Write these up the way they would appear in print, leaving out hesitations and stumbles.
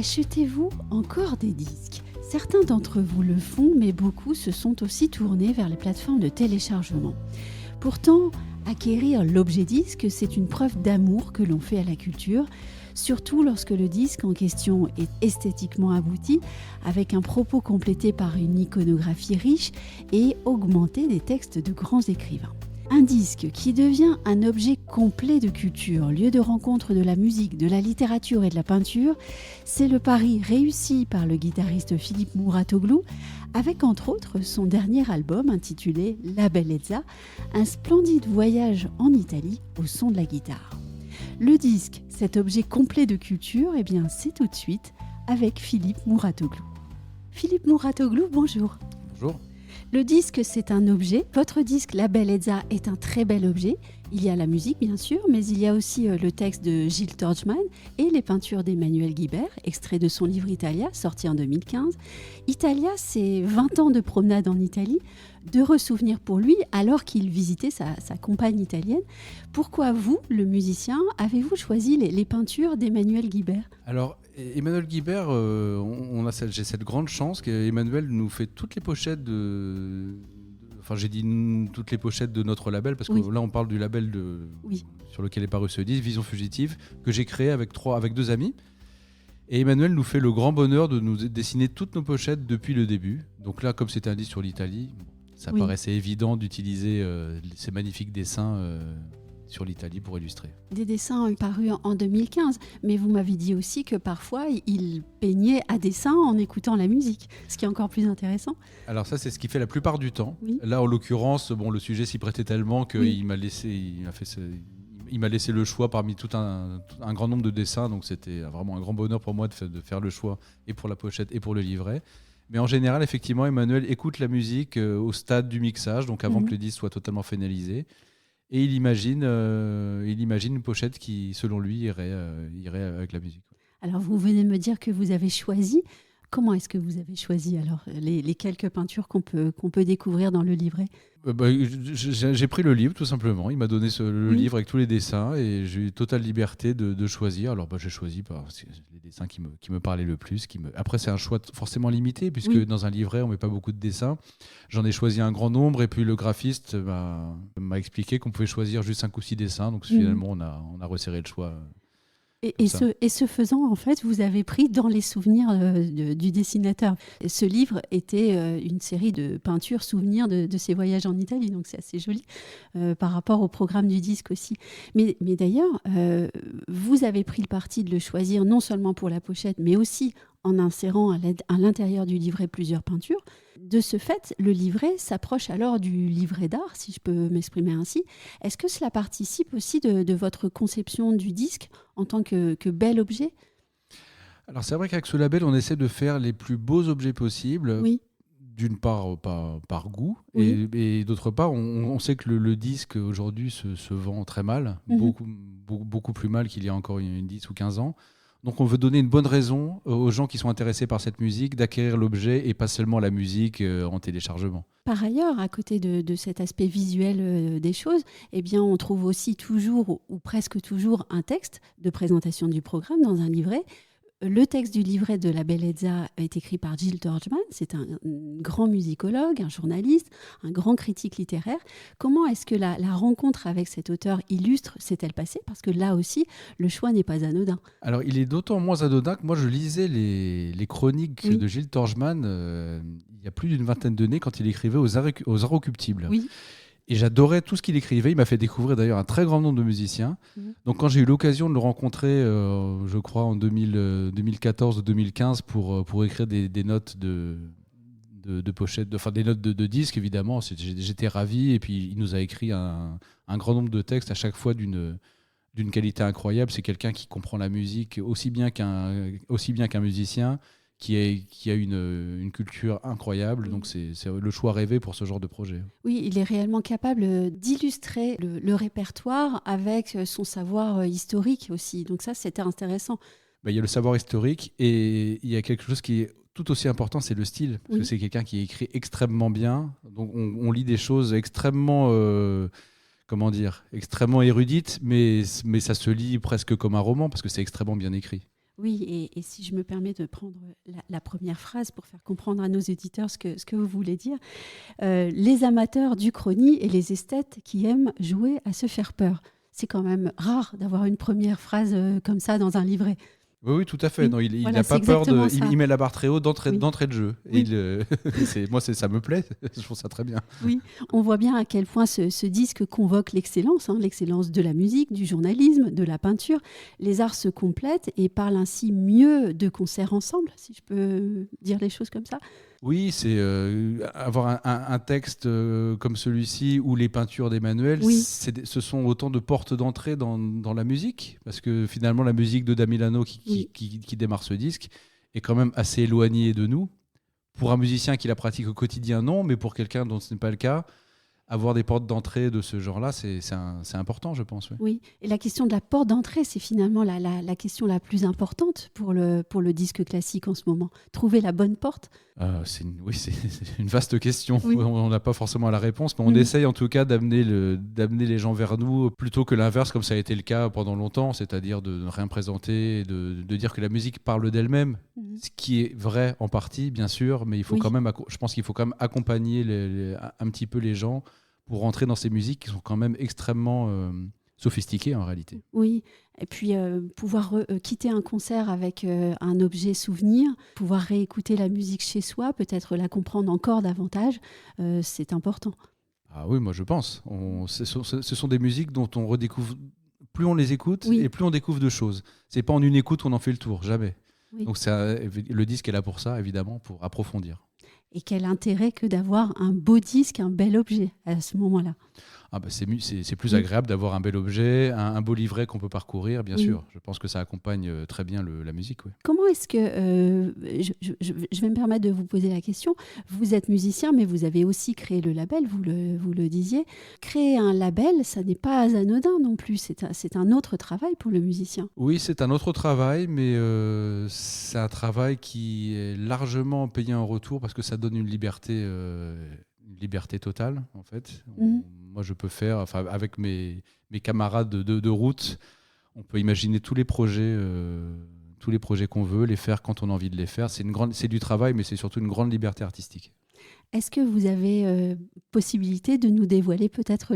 Achetez-vous encore des disques? Certains d'entre vous le font, mais beaucoup se sont aussi tournés vers les plateformes de téléchargement. Pourtant, acquérir l'objet disque, c'est une preuve d'amour que l'on fait à la culture, surtout lorsque le disque en question est esthétiquement abouti, avec un propos complété par une iconographie riche et augmenté des textes de grands écrivains. Un disque qui devient un objet complet de culture, lieu de rencontre de la musique, de la littérature et de la peinture, c'est le pari réussi par le guitariste Philippe Mouratoglou, avec entre autres son dernier album intitulé La Bellezza, un splendide voyage en Italie au son de la guitare. Le disque, cet objet complet de culture, eh bien c'est tout de suite avec Philippe Mouratoglou. Philippe Mouratoglou, bonjour. Bonjour. Le disque, c'est un objet. Votre disque, La Bellezza, est un très bel objet. Il y a la musique, bien sûr, mais il y a aussi le texte de Gilles Torgman et les peintures d'Emmanuel Guibert, extrait de son livre Italia, sorti en 2015. Italia, c'est 20 ans de promenade en Italie, d'heureux souvenirs pour lui, alors qu'il visitait sa compagne italienne. Pourquoi vous, le musicien, avez-vous choisi les peintures d'Emmanuel Guibert ? Alors, Emmanuel Guibert, j'ai cette grande chance qu'Emmanuel nous fait toutes les pochettes toutes les pochettes de notre label, parce que là on parle du label sur lequel est paru ce disque, Vision Fugitive, que j'ai créé avec deux amis. Et Emmanuel nous fait le grand bonheur de nous dessiner toutes nos pochettes depuis le début. Donc là, comme c'était un disque sur l'Italie, ça paraissait évident d'utiliser ces magnifiques dessins sur l'Italie pour illustrer. Des dessins parus en 2015, mais vous m'avez dit aussi que parfois il peignait à dessin en écoutant la musique, ce qui est encore plus intéressant. Alors ça, c'est ce qu'il fait la plupart du temps. Oui. Là, en l'occurrence, le sujet s'y prêtait tellement qu'il m'a laissé le choix parmi tout un grand nombre de dessins, donc c'était vraiment un grand bonheur pour moi de faire le choix, et pour la pochette et pour le livret. Mais en général, effectivement, Emmanuel écoute la musique au stade du mixage, donc avant que le disque soit totalement finalisé. Et il imagine une pochette qui, selon lui, irait avec la musique. Alors, vous venez de me dire que vous avez choisi. Comment est-ce que vous avez choisi alors les quelques peintures qu'on peut découvrir dans le livret ? J'ai pris le livre, tout simplement. Il m'a donné le livre avec tous les dessins et j'ai eu totale liberté de choisir. Alors, j'ai choisi les dessins qui me parlaient le plus. Après, c'est un choix forcément limité, puisque dans un livret, on ne met pas beaucoup de dessins. J'en ai choisi un grand nombre et puis le graphiste m'a expliqué qu'on pouvait choisir juste 5 ou 6 dessins. Donc, finalement, on a resserré le choix. Et ce faisant, en fait, vous avez pris dans les souvenirs du dessinateur. Ce livre était une série de peintures souvenirs de ses voyages en Italie, donc c'est assez joli par rapport au programme du disque aussi. Mais d'ailleurs, vous avez pris le parti de le choisir non seulement pour la pochette, mais aussi en insérant à l'intérieur du livret plusieurs peintures. De ce fait, le livret s'approche alors du livret d'art, si je peux m'exprimer ainsi. Est-ce que cela participe aussi de votre conception du disque en tant que bel objet ? Alors c'est vrai qu'avec ce label, on essaie de faire les plus beaux objets possibles. Oui. D'une part, par goût, et d'autre part, on sait que le disque aujourd'hui se vend très mal, beaucoup plus mal qu'il y a encore une 10 ou 15 ans. Donc on veut donner une bonne raison aux gens qui sont intéressés par cette musique d'acquérir l'objet et pas seulement la musique en téléchargement. Par ailleurs, à côté de cet aspect visuel des choses, eh bien, on trouve aussi toujours ou presque toujours un texte de présentation du programme dans un livret. Le texte du livret de La Bellezza est écrit par Gilles Torgman. C'est un grand musicologue, un journaliste, un grand critique littéraire. Comment est-ce que la rencontre avec cet auteur illustre s'est-elle passée ? Parce que là aussi, le choix n'est pas anodin. Alors, il est d'autant moins anodin que moi, je lisais les chroniques de Gilles Torgman il y a plus d'une vingtaine d'années quand il écrivait aux Inrecuptibles. Oui. Et j'adorais tout ce qu'il écrivait. Il m'a fait découvrir d'ailleurs un très grand nombre de musiciens. Donc quand j'ai eu l'occasion de le rencontrer, je crois en 2014 ou 2015, pour écrire des notes de pochette, des notes de disques, évidemment, j'étais ravi. Et puis il nous a écrit un grand nombre de textes, à chaque fois d'une qualité incroyable. C'est quelqu'un qui comprend la musique aussi bien qu'un musicien, qui a une culture incroyable. Donc c'est le choix rêvé pour ce genre de projet. Oui, il est réellement capable d'illustrer le répertoire avec son savoir historique aussi. Donc ça, c'était intéressant. Il y a le savoir historique et il y a quelque chose qui est tout aussi important, c'est le style. Parce que c'est quelqu'un qui écrit extrêmement bien. Donc on lit des choses extrêmement... extrêmement érudite, mais ça se lit presque comme un roman parce que c'est extrêmement bien écrit. Oui, et si je me permets de prendre la première phrase pour faire comprendre à nos éditeurs ce que vous voulez dire, les amateurs d'Uchronie et les esthètes qui aiment jouer à se faire peur. C'est quand même rare d'avoir une première phrase comme ça dans un livret. Oui, oui, tout à fait. Oui, Non, il voilà, n'a c'est pas peur exactement de. ça. Il met la barre très haut d'entrée Oui. de jeu. Oui. Et moi, ça me plaît. Je trouve ça très bien. Oui, on voit bien à quel point ce disque convoque l'excellence, l'excellence de la musique, du journalisme, de la peinture. Les arts se complètent et parlent ainsi mieux de concerts ensemble, si je peux dire les choses comme ça. Oui, c'est avoir un texte comme celui-ci ou les peintures d'Emmanuel, Oui. ce sont autant de portes d'entrée dans la musique, parce que finalement la musique de Da Milano qui démarre ce disque est quand même assez éloignée de nous. Pour un musicien qui la pratique au quotidien, non, mais pour quelqu'un dont ce n'est pas le cas, avoir des portes d'entrée de ce genre-là, c'est important, je pense. Oui. Oui, et la question de la porte d'entrée, c'est finalement la question la plus importante pour le disque classique en ce moment. Trouver la bonne porte. C'est une vaste question. Oui. On n'a pas forcément la réponse, mais on essaye en tout cas d'amener les gens vers nous plutôt que l'inverse, comme ça a été le cas pendant longtemps, c'est-à-dire de ne rien présenter, de dire que la musique parle d'elle-même, ce qui est vrai en partie, bien sûr, mais il faut quand même, je pense qu'il faut quand même accompagner un petit peu les gens pour rentrer dans ces musiques qui sont quand même extrêmement sophistiquées en réalité. Oui, et puis pouvoir quitter un concert avec un objet souvenir, pouvoir réécouter la musique chez soi, peut-être la comprendre encore davantage, c'est important. Ah oui, moi je pense. Ce sont des musiques dont on redécouvre, plus on les écoute et plus on découvre de choses. C'est pas en une écoute qu'on en fait le tour, jamais. Oui. Donc le disque est là pour ça, évidemment, pour approfondir. Et quel intérêt que d'avoir un beau disque, un bel objet à ce moment-là. Ah bah c'est plus agréable d'avoir un bel objet, un beau livret qu'on peut parcourir, bien sûr. Je pense que ça accompagne très bien la musique. Oui. Comment est-ce que, je vais me permettre de vous poser la question, vous êtes musicien, mais vous avez aussi créé le label, vous le disiez. Créer un label, ça n'est pas anodin non plus, c'est un autre travail pour le musicien. Oui, c'est un autre travail, mais c'est un travail qui est largement payé en retour parce que ça donne une liberté totale, en fait. Moi, je peux faire, avec mes camarades de route, on peut imaginer tous les projets qu'on veut, les faire quand on a envie de les faire. C'est du travail, mais c'est surtout une grande liberté artistique. Est-ce que vous avez possibilité de nous dévoiler peut-être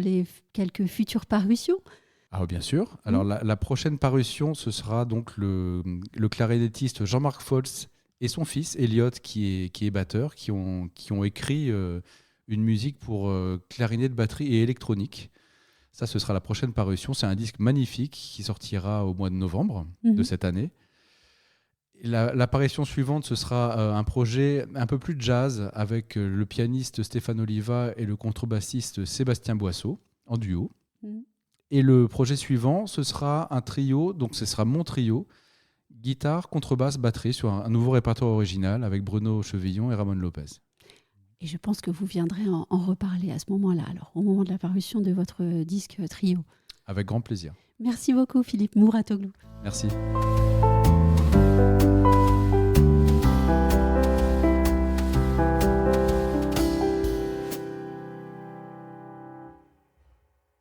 quelques futures parutions ? Ah, bien sûr. Alors, la prochaine parution, ce sera donc le clarinettiste Jean-Marc Folz et son fils, Elliot, qui est batteur, qui ont écrit une musique pour clarinette, batterie et électronique. Ça, ce sera la prochaine parution. C'est un disque magnifique qui sortira au mois de novembre de cette année. L'apparition suivante, ce sera un projet un peu plus jazz avec le pianiste Stéphane Oliva et le contrebassiste Sébastien Boisseau en duo. Et le projet suivant, ce sera un trio, donc ce sera mon trio, guitare, contrebasse, batterie sur un nouveau répertoire original avec Bruno Chevillon et Ramon Lopez. Et je pense que vous viendrez en reparler à ce moment-là, alors au moment de la parution de votre disque trio. Avec grand plaisir. Merci beaucoup Philippe Mouratoglou. Merci.